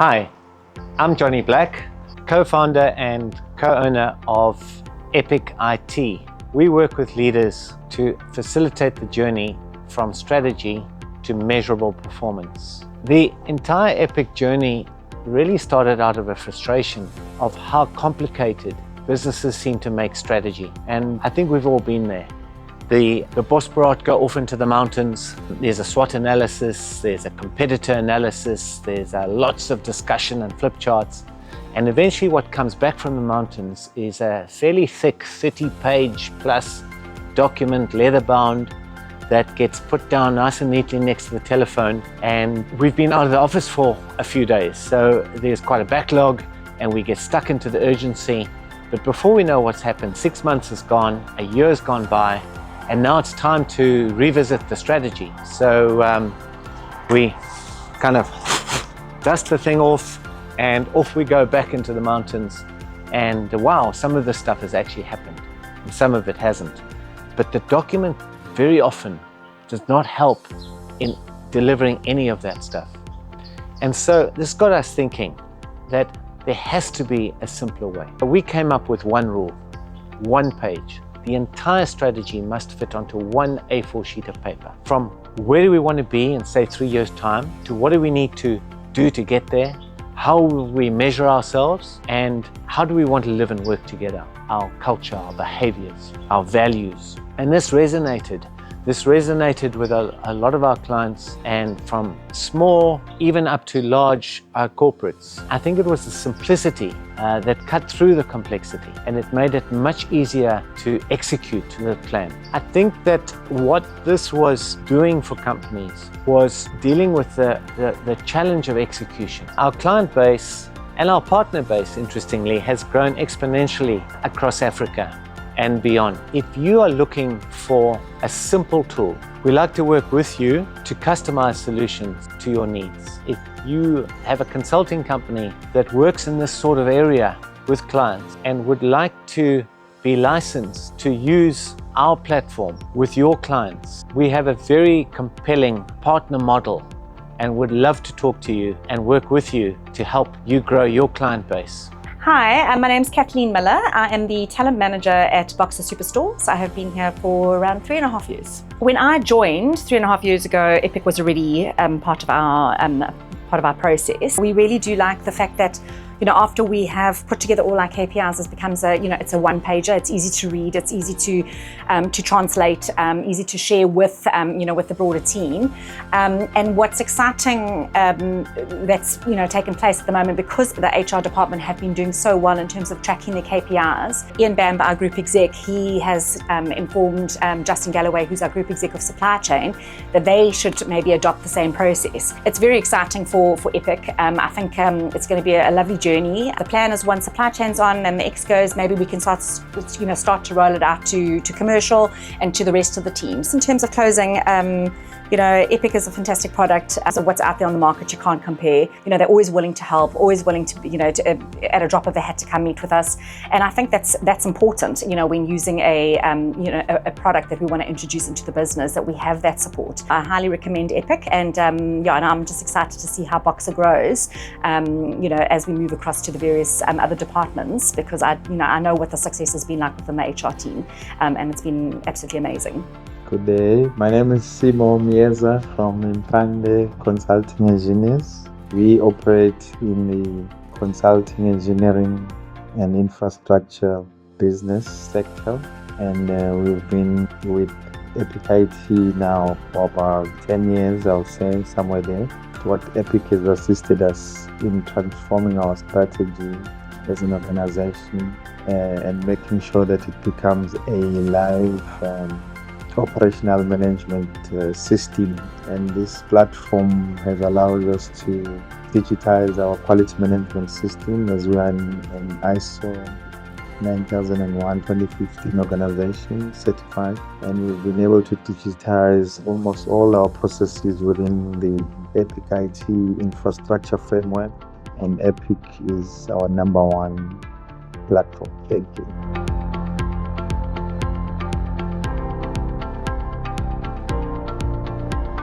Hi, I'm Johnny Black, co-founder and co-owner of Epic IT. We work with leaders to facilitate the journey from strategy to measurable performance. The entire Epic journey really started out of a frustration of how complicated businesses seem to make strategy. And I think we've all been there. The Bosphorus go off into the mountains. There's a SWOT analysis, there's a competitor analysis, there's lots of discussion and flip charts. And eventually what comes back from the mountains is a fairly thick 30-page plus document, leather-bound, that gets put down nice and neatly next to the telephone. And we've been out of the office for a few days, so there's quite a backlog and we get stuck into the urgency. But before we know what's happened, 6 months has gone, a year has gone by, and now it's time to revisit the strategy. So we kind of dust the thing off and off we go back into the mountains. And wow, some of this stuff has actually happened and some of it hasn't. But the document very often does not help in delivering any of that stuff. And so this got us thinking that there has to be a simpler way. We came up with one rule, one page. The entire strategy must fit onto one A4 sheet of paper. From where do we want to be in, say, 3 years' time, to what do we need to do to get there, how will we measure ourselves, and how do we want to live and work together, our culture, our behaviors, our values. And this resonated with a lot of our clients, and from small even up to large corporates. I think it was the simplicity that cut through the complexity, and it made it much easier to execute the plan. I think that what this was doing for companies was dealing with the challenge of execution. Our client base and our partner base, interestingly, has grown exponentially across Africa and beyond. If you are looking for a simple tool, we like to work with you to customize solutions to your needs. If you have a consulting company that works in this sort of area with clients and would like to be licensed to use our platform with your clients, we have a very compelling partner model and would love to talk to you and work with you to help you grow your client base. Hi, my name's Kathleen Miller. I am the talent manager at Boxer Superstores. I have been here for around 3.5 years. When I joined 3.5 years ago, Epic was already part of our process. We really do like the fact that, after we have put together all our KPIs, it becomes it's a one-pager. It's easy to read. It's easy to translate. Easy to share with with the broader team. And what's exciting that's taken place at the moment, because the HR department have been doing so well in terms of tracking their KPIs. Ian Bamber, our group exec, he has informed Justin Galloway, who's our group exec of supply chain, that they should maybe adopt the same process. It's very exciting for Epic. I think it's going to be a lovely journey. The plan is, once supply chain's on and the X goes, maybe we can start to roll it out to commercial and to the rest of the teams. In terms of closing, Epic is a fantastic product. So what's out there on the market, you can't compare. They're always willing to help, always willing to, at a drop of a hat, to come meet with us. And I think that's important, when using a product that we want to introduce into the business, that we have that support. I highly recommend Epic, and and I'm just excited to see how Boxer grows, as we move across to the various other departments, because I know what the success has been like within the HR team, and it's been absolutely amazing. Good day, my name is Simo Mieza from Impande Consulting Engineers. We operate in the consulting, engineering and infrastructure business sector, and we've been with Epic IT now for about 10 years, I would say, somewhere there. What Epic has assisted us in transforming our strategy as an organization and making sure that it becomes a live operational management system. And this platform has allowed us to digitize our quality management system, as we are an ISO 9001:2015 organization certified, and we've been able to digitize almost all our processes within the Epic IT infrastructure framework, and Epic is our #1 platform. Thank you.